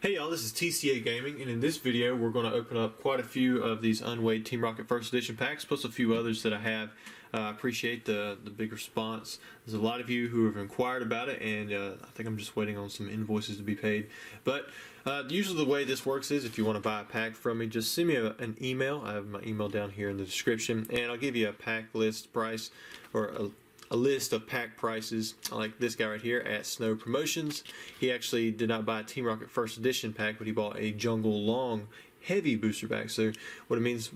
Hey y'all, this is TCA Gaming, and in this video we're going to open up quite a few of these unweighed Team Rocket First Edition packs, plus a few others that I have. I appreciate the big response. There's a lot of you who have inquired about it, and I think I'm just waiting on some invoices to be paid. But usually the way this works is if you want to buy a pack from me, just send me an email. I have my email down here in the description, and I'll give you a pack list price, or a list of pack prices, like this guy right here at Snow Promotions. He actually did not buy a Team Rocket First Edition pack, but he bought a Jungle Long heavy booster pack. So what it means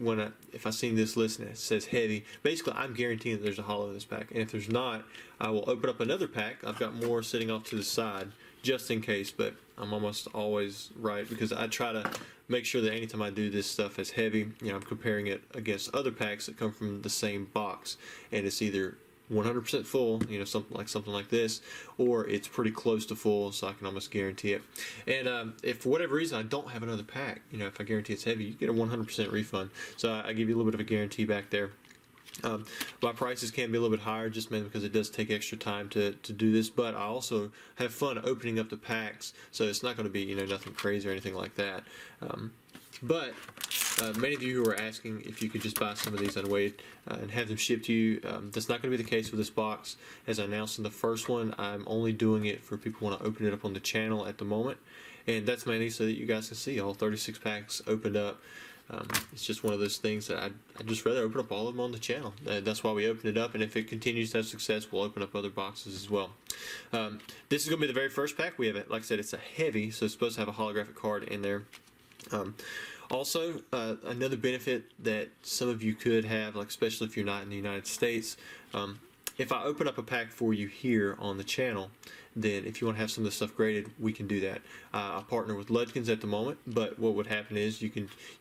if I see this list and it says heavy, basically I'm guaranteeing that there's a holo in this pack, and if there's not, I will open up another pack. I've got more sitting off to the side just in case, but I'm almost always right because I try to make sure that anytime I do this stuff as heavy, I'm comparing it against other packs that come from the same box, and it's either 100% full, something like this, or it's pretty close to full, so I can almost guarantee it. And if for whatever reason I don't have another pack, if I guarantee it's heavy, you get a 100% refund. So I give you a little bit of a guarantee back there. My prices can be a little bit higher just mainly because it does take extra time to do this, but I also have fun opening up the packs, so it's not going to be nothing crazy or anything like that. But many of you who are asking if you could just buy some of these unweighed and have them shipped to you, that's not going to be the case with this box. As I announced in the first one, I'm only doing it for people who want to open it up on the channel at the moment, and that's mainly so that you guys can see all 36 packs opened up. It's just one of those things that I'd just rather open up all of them on the channel. That's why we open it up, and if it continues to have success, we'll open up other boxes as well. This is going to be the very first pack. We have it, like I said, it's a heavy, so it's supposed to have a holographic card in there. Also, another benefit that some of you could have, like especially if you're not in the United States, if I open up a pack for you here on the channel, then if you want to have some of the stuff graded, we can do that. I partner with Ludkins at the moment, but what would happen is you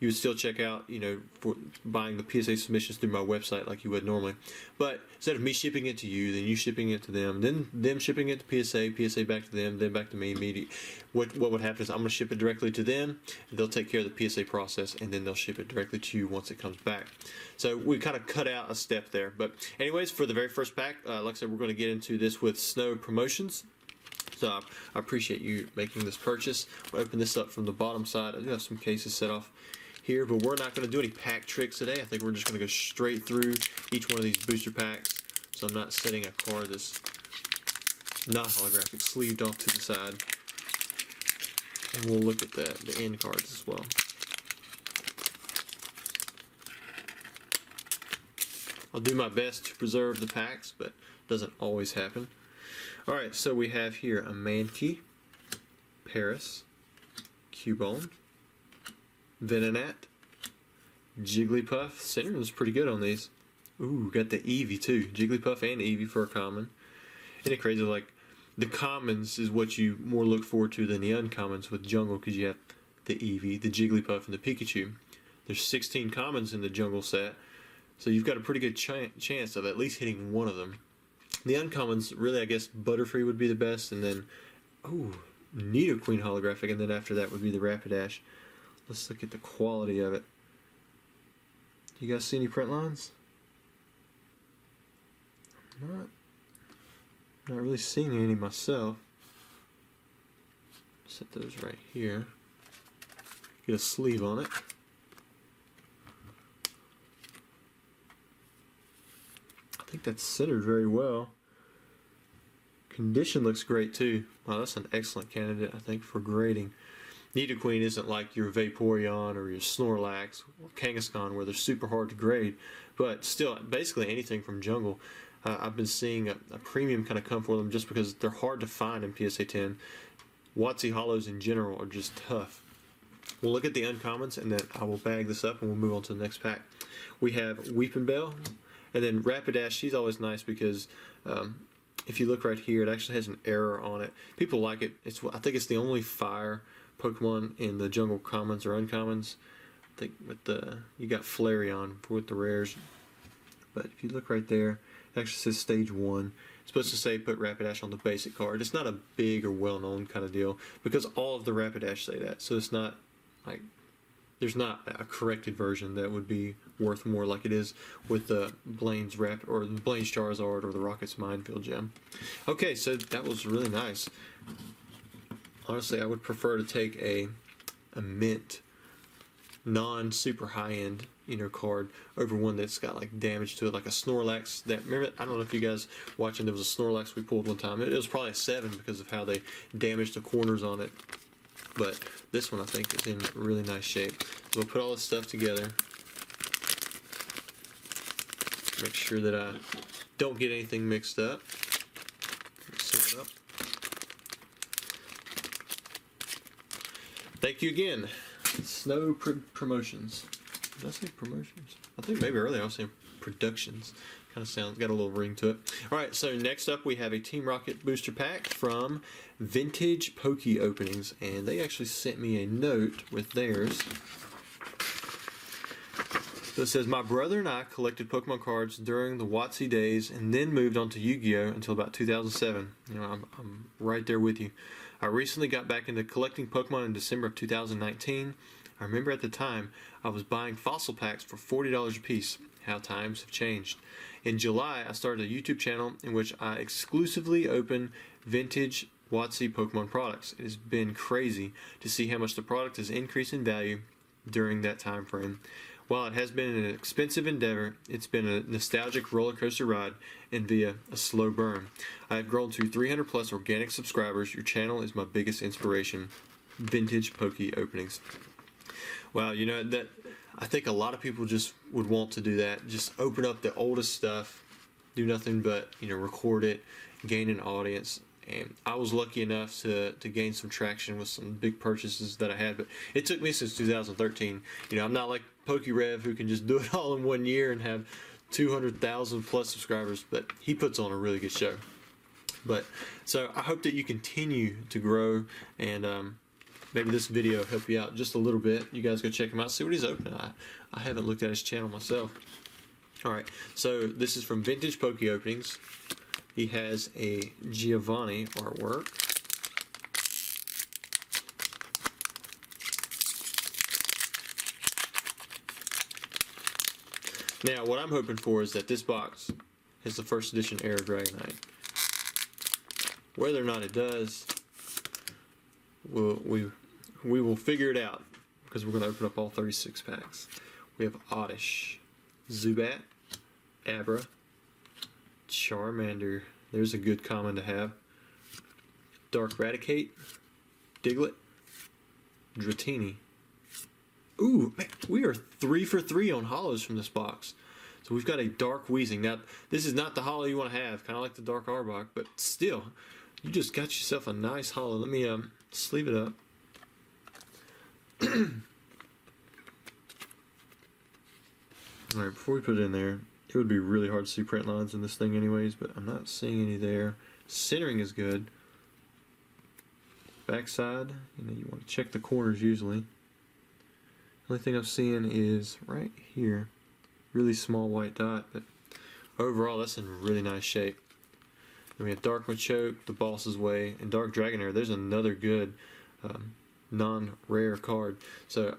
would still check out, for buying the PSA submissions through my website like you would normally. But instead of me shipping it to you, then you shipping it to them, then them shipping it to PSA back to them, then back to me immediately. What would happen is I'm going to ship it directly to them. They'll take care of the PSA process, and then they'll ship it directly to you once it comes back. So we kind of cut out a step there. But anyways, for the very first pack, like I said, we're going to get into this with Snow Promotions. So I appreciate you making this purchase. We'll open this up from the bottom side. I do have some cases set off here, but we're not going to do any pack tricks today. I think we're just going to go straight through each one of these booster packs. So I'm not setting a card that's not holographic sleeved off to the side. And we'll look at the end cards as well. I'll do my best to preserve the packs, but it doesn't always happen. Alright, so we have here a Mankey, Paris, Cubone, Venonat, Jigglypuff. Centering is pretty good on these. Ooh, got the Eevee too. Jigglypuff and Eevee for a common. Isn't it crazy? Like, the commons is what you more look forward to than the uncommons with Jungle, because you have the Eevee, the Jigglypuff, and the Pikachu. There's 16 commons in the Jungle set, so you've got a pretty good chance of at least hitting one of them. The uncommons, really, I guess Butterfree would be the best, and then, Nidoqueen holographic, and then after that would be the Rapidash. Let's look at the quality of it. You guys see any print lines? Not really seeing any myself. Set those right here. Get a sleeve on it. I think that's centered very well. Condition looks great too. Wow, that's an excellent candidate, I think, for grading. Nidoqueen isn't like your Vaporeon or your Snorlax or Kangaskhan where they're super hard to grade, but still, basically anything from Jungle. I've been seeing a premium kind of come for them just because they're hard to find in PSA 10. WOTC holos in general are just tough. We'll look at the uncommons, and then I will bag this up and we'll move on to the next pack. We have Weepinbell. And then Rapidash, she's always nice because if you look right here, it actually has an error on it. People like it. I think it's the only fire Pokemon in the Jungle commons or uncommons. I think you got Flareon with the rares. But if you look right there, it actually says Stage 1. It's supposed to say put Rapidash on the basic card. It's not a big or well-known kind of deal because all of the Rapidash say that. So it's not like there's not a corrected version that would be worth more like it is with the Blaine's Blaine's Charizard or the Rocket's Minefield Gem. Okay, so that was really nice. Honestly, I would prefer to take a mint, non-super high-end, card over one that's got like damage to it, like a Snorlax. Remember, I don't know if you guys watching, there was a Snorlax we pulled one time. It was probably a 7 because of how they damaged the corners on it. But this one I think is in really nice shape. So we'll put all this stuff together. Make sure that I don't get anything mixed up. Seal it up. Thank you again, Snow Promotions. Did I say promotions? I think maybe earlier I was saying productions. Kind of sounds, got a little ring to it. Alright, so next up we have a Team Rocket booster pack from Vintage Poke Openings, and they actually sent me a note with theirs. So it says, my brother and I collected Pokemon cards during the WOTC days and then moved on to Yu-Gi-Oh! Until about 2007. I'm right there with you. I recently got back into collecting Pokemon in December of 2019. I remember at the time I was buying fossil packs for $40 a piece. How times have changed. In July, I started a YouTube channel in which I exclusively open vintage WOTC Pokemon products. It has been crazy to see how much the product has increased in value during that time frame. While it has been an expensive endeavor, it's been a nostalgic roller coaster ride and via a slow burn. I have grown to 300 plus organic subscribers. Your channel is my biggest inspiration. Vintage Poke Openings. Wow, that I think a lot of people just would want to do that. Just open up the oldest stuff, do nothing but record it, gain an audience. And I was lucky enough to gain some traction with some big purchases that I had, but it took me since 2013. I'm not like PokeRev who can just do it all in 1 year and have 200,000 plus subscribers, but he puts on a really good show. But so I hope that you continue to grow, and maybe this video will help you out just a little bit. You guys go check him out, see what he's opening. I haven't looked at his channel myself. Alright, so this is from Vintage Poke Openings. He has a Giovanni artwork. Now, what I'm hoping for is that this box has the first edition Air Dragonite. Whether or not it does, we will figure it out, because we're going to open up all 36 packs. We have Oddish, Zubat, Abra, Charmander, there's a good common to have, Dark Raticate, Diglett, Dratini. Ooh, man, we are 3 for 3 on hollows from this box. So we've got a Dark Weezing. Now, this is not the hollow you want to have, kind of like the Dark Arbok, but still, you just got yourself a nice hollow. Let me sleeve it up. Alright, before we put it in there, it would be really hard to see print lines in this thing anyways, but I'm not seeing any there. Centering is good. Backside, you want to check the corners usually. The only thing I'm seeing is right here. Really small white dot, but overall that's in really nice shape. Then we have Dark Machoke, the Boss's Way, and Dark Dragonair. There's another good non-rare card. So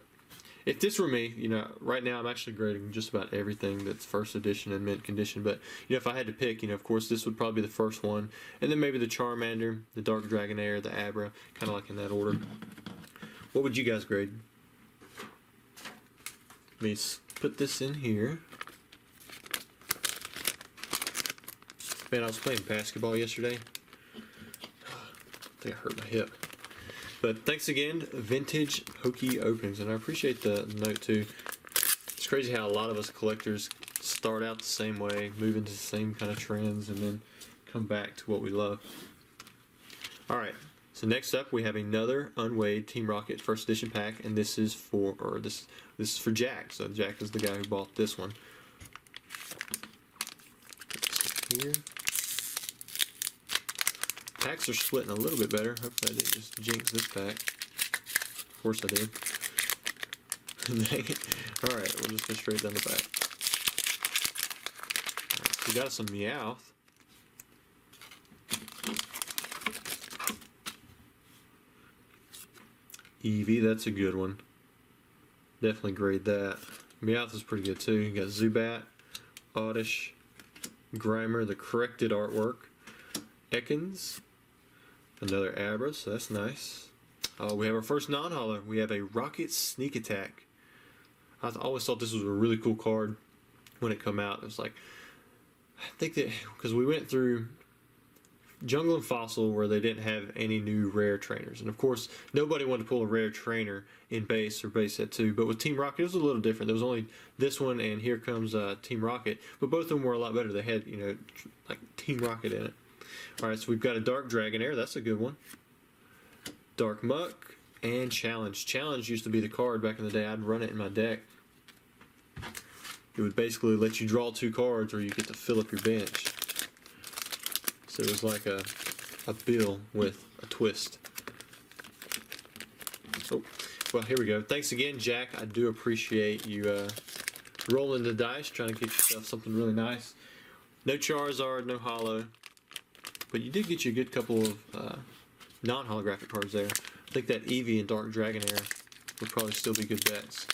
if this were me, right now I'm actually grading just about everything that's first edition and mint condition. But if I had to pick, of course this would probably be the first one, and then maybe the Charmander, the Dark Dragonair, the Abra, kind of like in that order. What would you guys grade? Let me put this in here. Man, I was playing basketball yesterday. I think I hurt my hip. But thanks again, Vintage Poke Openings, and I appreciate the note too. It's crazy how a lot of us collectors start out the same way, move into the same kind of trends, and then come back to what we love. Alright, so next up we have another unweighed Team Rocket first edition pack, and this is for this is for Jack. So Jack is the guy who bought this one. Here. Packs are splitting a little bit better. Hopefully I didn't just jinx this pack. Of course I did. Alright, we'll just go straight down the back. Right, so we got some Meowth. Eevee, that's a good one. Definitely grade that. Meowth is pretty good too. You got Zubat, Oddish, Grimer, the corrected artwork, Ekans, another Abra, so that's nice. We have our first non-holo. We have a Rocket Sneak Attack. I always thought this was a really cool card when it come out. It was like, I think that because we went through Jungle and Fossil where they didn't have any new rare trainers, and of course nobody wanted to pull a rare trainer in base or base set 2, but with Team Rocket it was a little different. There was only this one and Here Comes Team Rocket, but both of them were a lot better. They had, you know, like Team Rocket in it. Alright, so we've got a Dark Dragonair, that's a good one. Dark Muck and Challenge. Challenge used to be the card back in the day. I'd run it in my deck. It would basically let you draw 2 cards or you get to fill up your bench. So it was like a bill with a twist. Oh, well, here we go. Thanks again, Jack. I do appreciate you rolling the dice, trying to get yourself something really nice. No Charizard, no holo, but you did get you a good couple of non-holographic cards there. I think that Eevee and Dark Dragonair would probably still be good bets.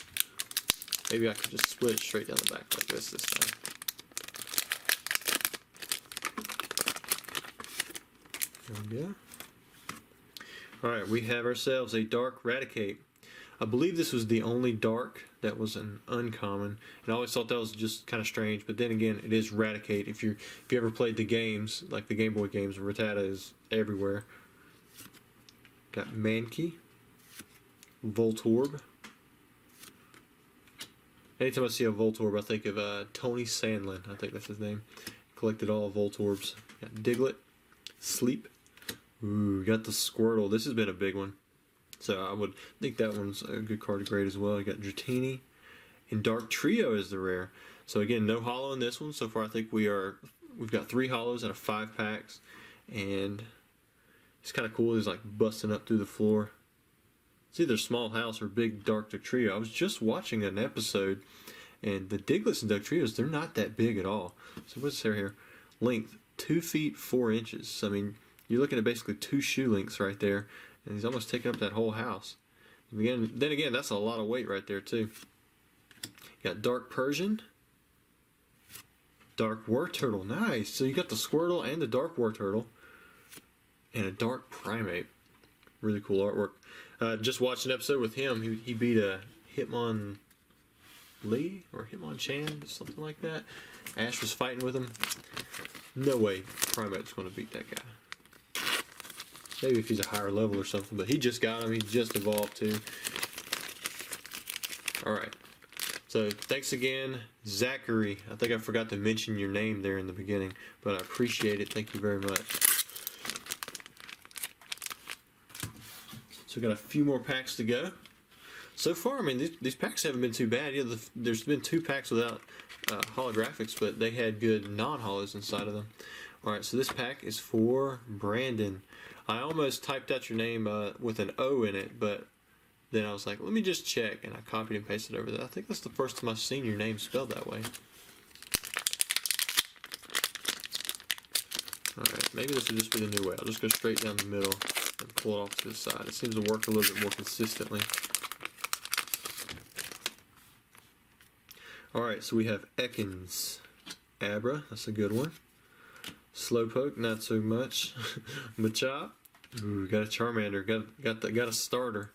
Maybe I could just split it straight down the back like this time. There we go. Alright, we have ourselves a Dark Raticate. I believe this was the only Dark that was an uncommon, and I always thought that was just kind of strange, but then again, it is Raticate. If you ever played the games, like the Game Boy games, Rattata is everywhere. Got Mankey, Voltorb. Anytime I see a Voltorb, I think of Tony Sandlin. I think that's his name. Collected all Voltorbs. Got Diglett, Sleep. Ooh, got the Squirtle. This has been a big one. So I would think that one's a good card to grade as well. You got Dratini. And Dark Trio is the rare. So again, no holo in this one. So far I think we've got 3 holos out of 5 packs. And it's kind of cool. He's like busting up through the floor. It's either Small House or Big Dark Trio. I was just watching an episode, and the Diglets and Dark Trios, they're not that big at all. So what's there here? Length, 2 feet 4 inches. So, I mean, you're looking at basically 2 shoe lengths right there, and he's almost taking up that whole house. And then again, that's a lot of weight right there too. You got Dark Persian, Dark War Turtle. Nice. So you got the Squirtle and the Dark War Turtle, and a Dark Primate. Really cool artwork. Just watched an episode with him. He beat a Hitmonlee or Hitmonchan, something like that. Ash was fighting with him. No way Primate's going to beat that guy. Maybe if he's a higher level or something, but he just got him. He just evolved too. Alright. So thanks again, Zachary. I think I forgot to mention your name there in the beginning, but I appreciate it. Thank you very much. So we've got a few more packs to go. So far, I mean, these packs haven't been too bad. Yeah, there's been 2 packs without holographics, but they had good non-holos inside of them. Alright, so this pack is for Brandon. I almost typed out your name with an O in it, but then I was like, let me just check, and I copied and pasted over that. I think that's the first time I've seen your name spelled that way. Alright, maybe this will just be the new way. I'll just go straight down the middle and pull it off to the side. It seems to work a little bit more consistently. Alright, so we have Ekans. Abra, that's a good one. Slowpoke, not so much. Machop. Ooh, got a Charmander. Got a starter.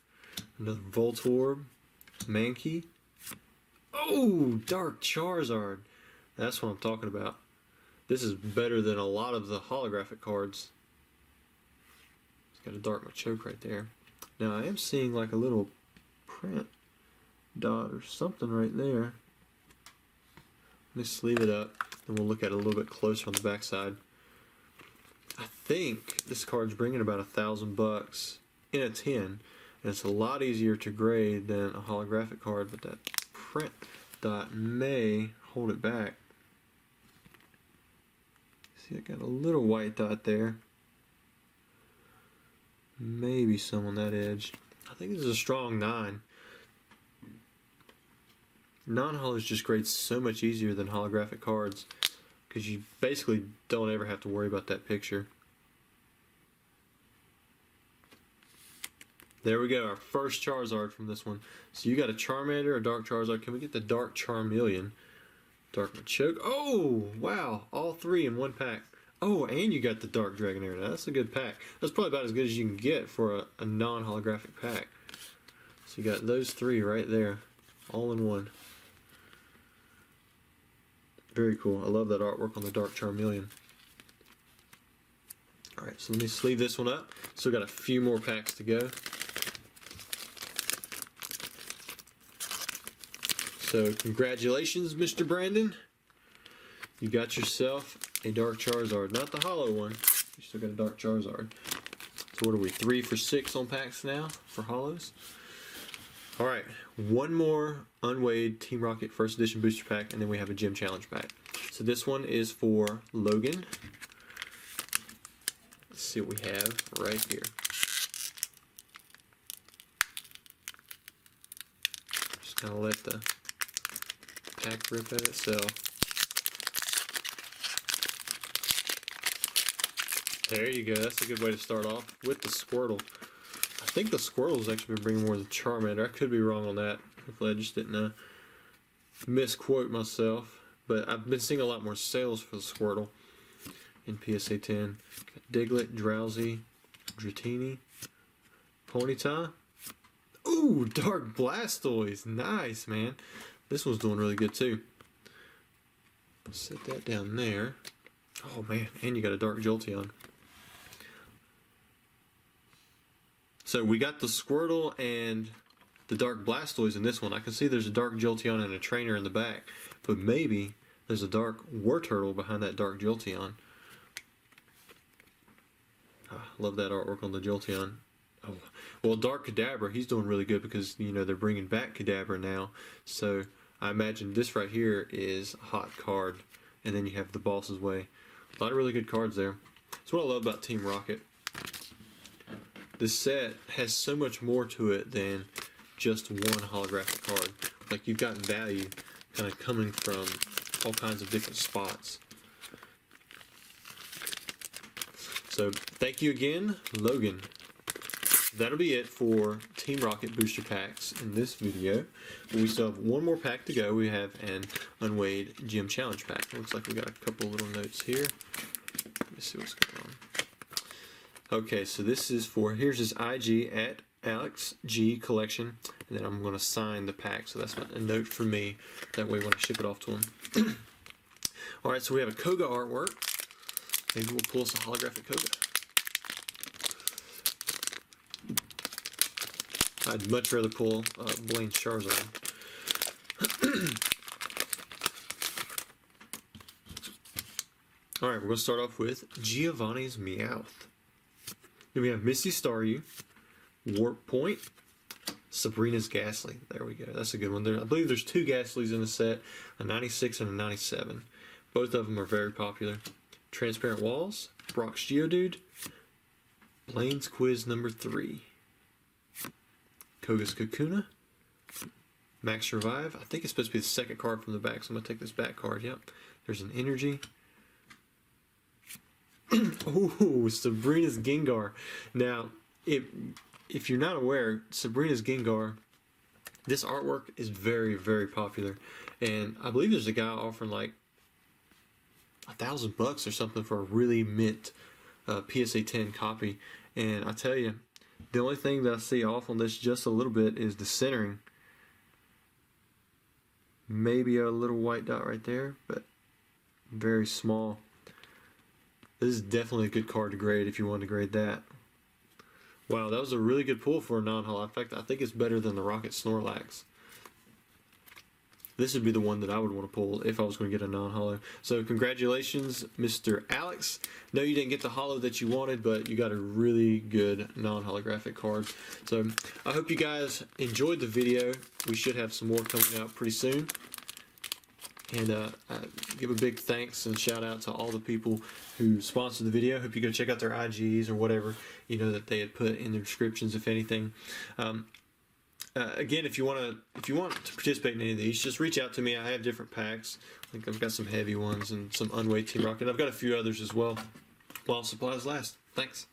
Another Voltorb. Mankey. Oh, Dark Charizard. That's what I'm talking about. This is better than a lot of the holographic cards. It's got a Dark Machoke right there. Now I am seeing like a little print dot or something right there. Let me sleeve it up and we'll look at it a little bit closer on the back side. I think this card's bringing about $1,000 in a tin, and it's a lot easier to grade than a holographic card, but that print dot may hold it back. See, I got a little white dot there. Maybe some on that edge. I think this is a strong 9. Non-holos just grade so much easier than holographic cards because you basically don't ever have to worry about that picture. There we go, our first Charizard from this one. So you got a Charmander, a Dark Charizard. Can we get the Dark Charmeleon? Dark Machoke. Oh, wow, all 3 in one pack. Oh, and you got the Dark Dragonair. Now, that's a good pack. That's probably about as good as you can get for a non-holographic pack. So you got those three right there, all in one. Very cool. I love that artwork on the Dark Charmeleon. Alright, so let me sleeve this one up. Still got a few more packs to go. So congratulations, Mr. Brandon. You got yourself a Dark Charizard. Not the hollow one. You still got a Dark Charizard. So what are we, 3 for 6 on packs now for hollows? Alright, one more unweighed Team Rocket First Edition booster pack, and then we have a Gym Challenge pack. So this one is for Logan. Let's see what we have right here. Just kind of let the pack rip at itself. There you go. That's a good way to start off with the Squirtle. I think the Squirtle's actually been bringing more than Charmander. I could be wrong on that. Hopefully I just didn't misquote myself. But I've been seeing a lot more sales for the Squirtle in PSA 10. Got Diglett, Drowsy, Dratini, Ponyta. Ooh, Dark Blastoise. Nice, man. This one's doing really good too. Set that down there. Oh man, and you got a Dark Jolteon. So we got the Squirtle and the Dark Blastoise in this one. I can see there's a Dark Jolteon and a trainer in the back, but maybe there's a Dark Wartortle behind that Dark Jolteon. Love that artwork on the Jolteon. Oh, well, Dark Kadabra, he's doing really good because, you know, they're bringing back Kadabra now. So I imagine this right here is a hot card. And then you have the Boss's Way. A lot of really good cards there. That's what I love about Team Rocket. This set has so much more to it than just one holographic card. Like, you've got value kind of coming from all kinds of different spots. So, thank you again, Logan. That'll be it for Team Rocket booster packs in this video. We still have one more pack to go. We have an unweighed Gym Challenge pack. Looks like we got a couple little notes here. Let me see what's going on. Okay, so this is for, here's his IG at Alex G Collection, and then I'm going to sign the pack, so that's a note for me. That way when I ship it off to him. Alright, so we have a Koga artwork. Maybe we'll pull us a holographic Koga. I'd much rather pull Blaine's Charizard. Alright, we're going to start off with Giovanni's Meowth. Then we have Misty Staryu, Warp Point, Sabrina's Ghastly. There we go. That's a good one. I believe there's 2 Ghastlys in the set, a 96 and a 97. Both of them are very popular. Transparent Walls, Brock's Geodude, Blaine's Quiz number 3. Koga's Kakuna, Max Revive. I think it's supposed to be the second card from the back, so I'm going to take this back card. Yep. There's an Energy. Ooh, Sabrina's Gengar. Now, if you're not aware, Sabrina's Gengar, this artwork is very, very popular. And I believe there's a guy offering like $1,000 or something for a really mint PSA 10 copy. And I tell you, the only thing that I see off on this just a little bit is the centering. Maybe a little white dot right there, but very small. This is definitely a good card to grade if you want to grade that. Wow, that was a really good pull for a non-holo. In fact, I think it's better than the Rocket Snorlax. This would be the one that I would want to pull if I was going to get a non-holo. So congratulations, Mr. Alex. No, you didn't get the holo that you wanted, but you got a really good non-holographic card. So I hope you guys enjoyed the video. We should have some more coming out pretty soon. And give a big thanks and shout out to all the people who sponsored the video. Hope you go check out their IGs or whatever, you know, that they had put in the descriptions, if anything. Again, if you want to participate in any of these, just reach out to me. I have different packs. I think I've got some heavy ones and some unweighed Team Rocket. I've got a few others as well while supplies last. Thanks.